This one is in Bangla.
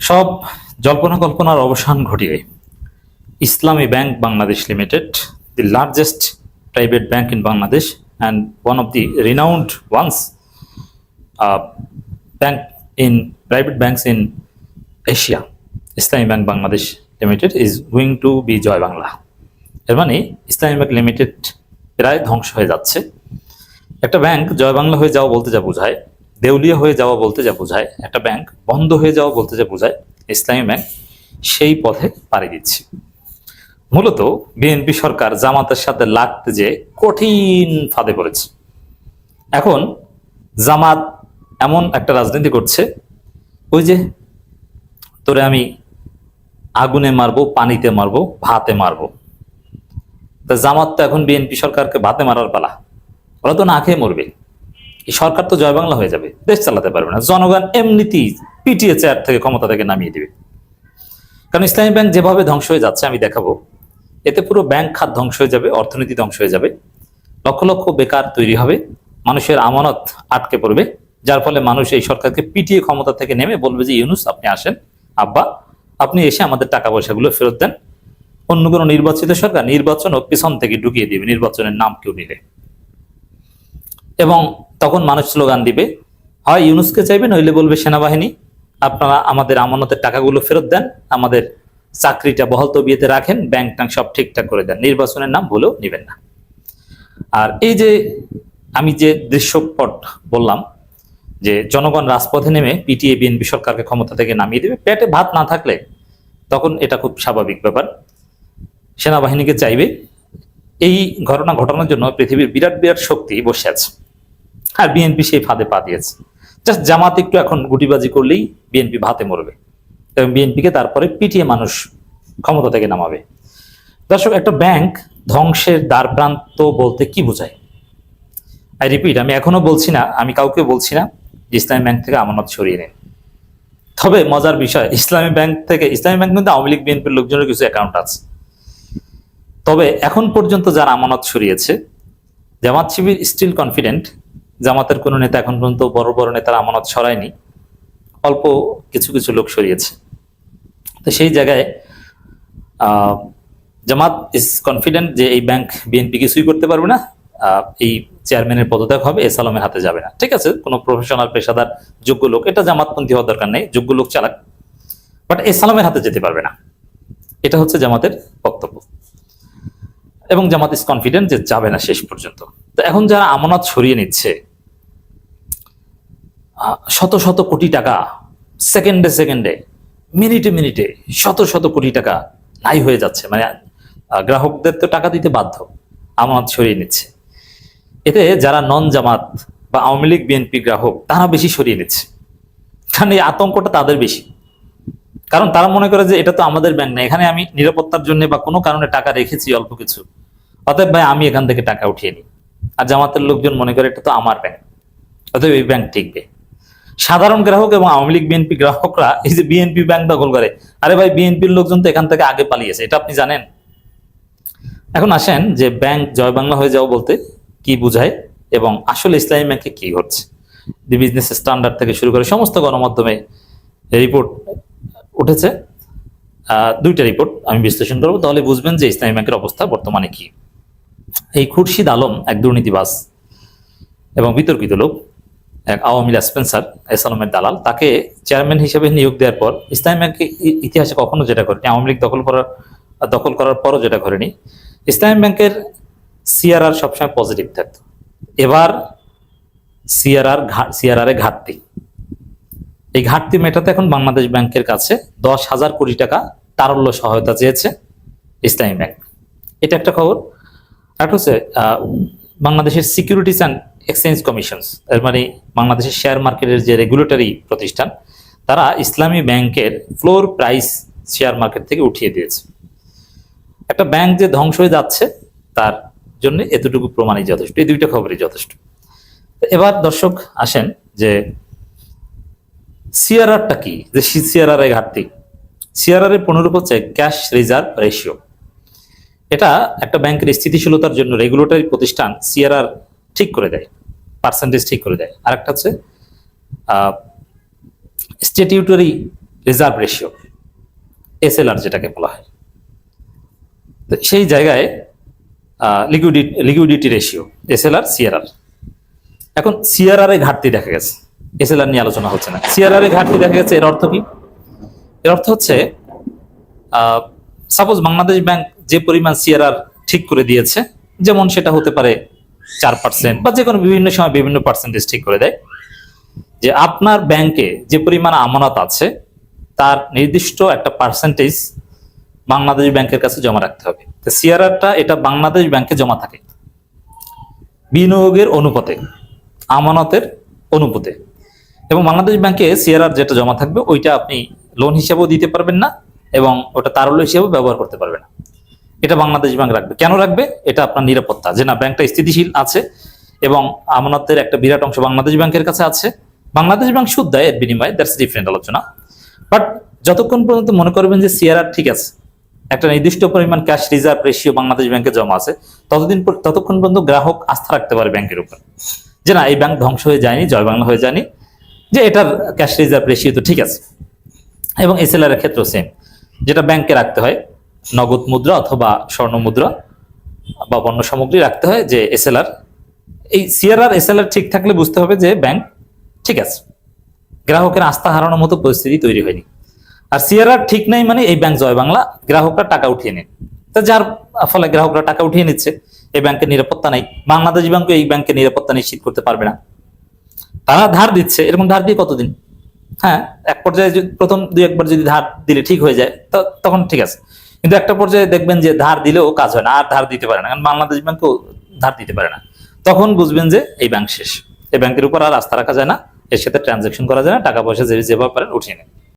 সব জল্পনা কল্পনার অবসান ঘটিয়ে ইসলামী bank Bangladesh limited, the largest private bank in Bangladesh and one of the renowned ones, uh, bank in private banks in Asia, Islami Bank Bangladesh Limited is going to be জয় বাংলা। এর মানে ইসলামী ব্যাংক লিমিটেড প্রায় ধ্বংস হয়ে যাচ্ছে। একটা ব্যাংক জয় বাংলা হয়ে যাওয়া বলতে যা বোঝায়, দেউলিয়া হয়ে যাওয়া বলতে যা বোঝায়, একটা ব্যাংক বন্ধ হয়ে যাওয়া বলতে যা বোঝায়, ইসলামী ব্যাংক সেই পথে পাড়ি দিচ্ছে। মূলত বিএনপি সরকার জামাতের সাথে লাগতে যে কঠিন ফাঁদে পড়েছে। এখন জামাত এমন একটা রাজনীতি করছে, ওই যে তোরে আমি আগুনে মারবো, পানিতে মারবো, ভাতে মারবো। তা জামাত তো এখন বিএনপি সরকারকে ভাতে মারার পালা, ওরা তো না খেয়ে মরবে। এই সরকার তো জয় বাংলা হয়ে যাবে, দেশ চালাতে পারবে না, জনগণ এমনিতেই পিটিয়ে চেয়ার থেকে ক্ষমতা থেকে নামিয়ে দিবে। কারণ ইসলামী ব্যাংক যেভাবে ধ্বংস হয়ে যাচ্ছে আমি দেখাবো, এতে পুরো ব্যাংক খাত ধ্বংস হয়ে যাবে, অর্থনীতি ধ্বংস হয়ে যাবে, লক্ষ লক্ষ বেকার তৈরি হবে, মানুষের আমানত আটকে পড়বে, যার ফলে মানুষ এই সরকারকে পিটিয়ে ক্ষমতা থেকে নেমে বলবে যে ইউনূস আপনি আসেন, আব্বা আপনি এসে আমাদের টাকা পয়সাগুলো ফেরত দেন। অন্য কোনো নির্বাচিত সরকার নির্বাচন ও পিছন থেকে ঢুকিয়ে দিবে, নির্বাচনের নাম কেউ নিলে। এবং তখন মানুষ স্লোগান দিবে, হয় ইউনূসকে চাইবে, নইলে বলবে সেনাবাহিনী আপনারা আমাদের আমানতের টাকাগুলো ফেরত দেন, আমাদের চাকরিটা বহাল তবিয়তে রাখেন, ব্যাংক ট্যাঙ্ক সব ঠিকঠাক করে দেন, নির্বাচনের নাম বলেও নিবেন না। আর এই যে আমি যে দৃশ্যপট বললাম যে জনগণ রাজপথে নেমে পিটিএ বিএনপি সরকারকে ক্ষমতা থেকে নামিয়ে দেবে, পেটে ভাত না থাকলে তখন এটা খুব স্বাভাবিক ব্যাপার, সেনাবাহিনীকে চাইবে। এই ঘটনা ঘটানোর জন্য পৃথিবীর বিরাট বিরাট শক্তি বসে আছে, আর বিএনপি সেই ফাঁদে পা দিয়েছে। জাস্ট জামাত একটু এখন গুটিবাজি করলেই বিএনপি ভাতে মরবে এবং বিএনপিকে তারপরে পিটিয়ে মানুষ ক্ষমতা থেকে নামাবে। দর্শক, একটা ব্যাংক ধ্বংসের দ্বার প্রান্ত বলতে কি বোঝায়? আই রিপিট, আমি এখনো বলছি না, আমি কাউকে বলছি না যে ইসলামী ব্যাংক থেকে আমানত সরিয়ে নেন। তবে মজার বিষয়, ইসলামী ব্যাংক কিন্তু আওয়ামী লীগ বিএনপির লোকজনের কিছু অ্যাকাউন্ট আছে। তবে এখন পর্যন্ত যারা আমানত সরিয়েছে, জামাত শিবির স্টিল কনফিডেন্ট জামাতের কোনো নেতা এখন পর্যন্ত বড় বড় নেতার আমানত সরায়নি, অল্প কিছু কিছু লোক সরিয়েছে। তো সেই জায়গায় জামাত ইজ কনফিডেন্ট যে এই ব্যাংক বিএনপি কিছুই করতে পারবে না, এই চেয়ারম্যানের পদত্যাগ হবে, এস আলমের হাতে যাবে না। ঠিক আছে, কোনো প্রফেশনাল পেশাদার যোগ্য লোক, এটা জামাতপন্থী হওয়ার দরকার নেই, যোগ্য লোক চালাক, বাট এস আলমের হাতে যেতে পারবে না, এটা হচ্ছে জামাতের বক্তব্য। এবং জামাত ইজ কনফিডেন্ট যে যাবে না শেষ পর্যন্ত। তো এখন যারা আমানত সরিয়ে নিচ্ছে, শত শত কোটি টাকা সেকেন্ডে সেকেন্ডে, মিনিটে মিনিটে শত শত কোটি টাকা নাই হয়ে যাচ্ছে, মানে গ্রাহকদের তো টাকা দিতে বাধ্য, আমানত সরিয়ে নিচ্ছে। এতে যারা নন জামাত বা আওয়ামী লীগ বিএনপি গ্রাহক, তারা বেশি সরিয়ে নিচ্ছে, কারণ এই আতঙ্কটা তাদের বেশি। কারণ তারা মনে করে যে এটা তো আমাদের ব্যাংক না, এখানে আমি নিরাপত্তার জন্য বা কোনো কারণে টাকা রেখেছি অল্প কিছু, অতএব ভাই আমি এখান থেকে টাকা উঠিয়ে নিই। আর জামাতের লোকজন মনে করে এটা তো আমার ব্যাংক, অতএব এই ব্যাংক টিকবে। সাধারণ গ্রাহক এবং আওয়ামী লীগ বিএনপি গ্রাহকরা এই যে বিএনপি ব্যাংক দখল করে, আরে ভাই বিএনপির লোকজন তো এখান থেকে আগে পালিয়েছে, এটা আপনি জানেন। এখন আসেন যে ব্যাংক জয় বাংলা হয়ে যাও বলতে কি বুঝায় এবং আসলে ইসলামী ব্যাংকে কি ঘটছে। দি বিজনেস স্ট্যান্ডার্ড থেকে শুরু করে সমস্ত গণমাধ্যমে রিপোর্ট উঠেছে, দুইটা রিপোর্ট আমি বিশ্লেষণ করবো, তাহলে বুঝবেন যে ইসলামী ব্যাংকের অবস্থা বর্তমানে কি। এই খুরশিদ আলম এক দুর্নীতিবাজ এবং বিতর্কিত লোক, এক আওয়ামী স্পেন্সার, এস আলমের দালাল, তাকে চেয়ারম্যান হিসেবে নিয়োগ দেওয়ার পর ইসলামী ব্যাংকে ইতিহাসে কখনো যেটা করেনি, আওয়ামী লীগ দখল করার পরও যেটা করেনি, ইসলামী ব্যাংকের সিআরআর সবসময় পজিটিভ থাকতো। এবার সিআরআর ঘাটতি, এই ঘাটতি মেটাতে এখন বাংলাদেশ ব্যাংকের কাছে 10,000 কোটি টাকা তারল্য সহায়তা চেয়েছে ইসলামী ব্যাংক। এটা একটা খবর। আর হচ্ছে বাংলাদেশের সিকিউরিটিজ অ্যান্ড এক্সচেঞ্জ কমিশন, এর মানে বাংলাদেশের শেয়ার মার্কেটের যে রেগুলেটরি প্রতিষ্ঠান, তারা ইসলামী ব্যাংকের ফ্লোর প্রাইস শেয়ার মার্কেট থেকে উঠিয়ে দিয়েছে। একটা ব্যাংক যে ধ্বংস হয়ে যাচ্ছে তার জন্য এতটুকু প্রমাণই যথেষ্ট, এই দুইটা খবরই যথেষ্ট। এবার দর্শক আসেন যে সিআরআরটা কি, যে সিআরআর এর ঘাটতি। সিআরআর এর পুনরূপ হচ্ছে ক্যাশ রিজার্ভ রেশিও। এটা একটা ব্যাংকের স্থিতিশীলতার জন্য রেগুলেটরি প্রতিষ্ঠান সিআরআর ঠিক করে দেয়, পার্সেন্টেজ ঠিক করে দেয়। আর একটা হচ্ছে স্ট্যাটিউটরি রিজার্ভ রেশিও, এসএলআর যেটাকে বলা হয়। তো সেই জায়গায় লিকুইডিটি রেশিও, এসএলআর, সিআরআর। এখন সিআরআর এ ঘাটতি দেখা গেছে, এসএলআর নিয়ে আলোচনা হচ্ছে না। সিআরআর এ ঘাটতি দেখা গেছে, এর অর্থ কি? এর অর্থ হচ্ছে সাপোজ বাংলাদেশ ব্যাংক যে পরিমাণ সিআরআর ঠিক করে দিয়েছে, যেমন সেটা হতে পারে 4% বা যে কোনো বিভিন্ন সময় বিভিন্ন পার্সেন্টেজ ঠিক করে দেয়, যে আপনার ব্যাংকে যে পরিমাণ আমানত আছে তার নির্দিষ্ট একটা পার্সেন্টেজ বাংলাদেশ ব্যাংকের কাছে জমা রাখতে হবে। তো সিআরআরটা এটা বাংলাদেশ ব্যাংকে জমা থাকে বিনিয়োগের অনুপাতে, আমানতের অনুপাতে। এবং বাংলাদেশ ব্যাংকে সিআরআর যেটা জমা থাকবে ওইটা আপনি লোন হিসেবেও দিতে পারবেন না এবং ওটা তারল্য হিসেবেও ব্যবহার করতে পারবেন না। এটা বাংলাদেশ ব্যাংক রাখবে। কেন রাখবে? এটা আপনার নিরাপত্তা, যে না ব্যাংকটা স্থিতিশীল আছে এবং আমানতের একটা বিরাট অংশ বাংলাদেশ ব্যাংকের কাছে আছে। বাংলাদেশ ব্যাংক সুদ দেয় এর বিনিময়ে, দ্যাটস ডিফারেন্ট আলোচনা। বাট যতক্ষণ পর্যন্ত মনে করবেন যে সিআরআর ঠিক আছে, একটা নির্দিষ্ট পরিমাণ ক্যাশ রিজার্ভ রেশিও বাংলাদেশ ব্যাংকে জমা আছে, ততক্ষণ পর্যন্ত গ্রাহক আস্থা রাখতে পারে ব্যাংকের উপর, যে না এই ব্যাংক ধ্বংস হয়ে যায়নি, জয় বাংলা হয়ে যায়নি, যে এটার ক্যাশ রিজার্ভ রেশিও তো ঠিক আছে। এবং এসএলআর এর ক্ষেত্রেও সেম, যেটা ব্যাংকে রাখতে হয় নগদ মুদ্রা অথবা স্বর্ণ মুদ্রা বা পণ্য সামগ্রী রাখতে হয়, যে এসএলআর, এই সিআরআর এসএলআর ঠিক থাকলে বুঝতে হবে যে ব্যাংক ঠিক আছে, গ্রাহকের আস্থা হারানোর মতো পরিস্থিতি তৈরি হয়নি। আর সিআরআর ঠিক নাই মানে এই ব্যাংক জয় বাংলা, গ্রাহকরা টাকা উঠিয়ে নেন। তা যার ফলে গ্রাহকরা টাকা উঠিয়ে নিচ্ছে, এই ব্যাংকের নিরাপত্তা নাই, বাংলাদেশ ব্যাংক এই ব্যাংকের নিরাপত্তা নিশ্চিত করতে পারবে না। তারা ধার দিচ্ছে, এরকম ধার দিয়ে কতদিন? হ্যাঁ, এক পর্যায়ে প্রথম দুই একবার যদি ধার দিলে ঠিক হয়ে যায় তখন ঠিক আছে, কিন্তু একটা পর্যায়ে দেখবেন যে ধার দিলেও কাজ হয় না, আর ধার দিতে পারে না, কারণ বাংলাদেশ ব্যাংকও ধার দিতে পারে না। তখন বুঝবেন যে এই ব্যাংক শেষ, এই ব্যাংকের উপর আর আস্থা রাখা যায় না, এর সাথে ট্রানজাকশন করা যায় না, টাকা পয়সা যেভাবে পারেন উঠিয়ে নেন।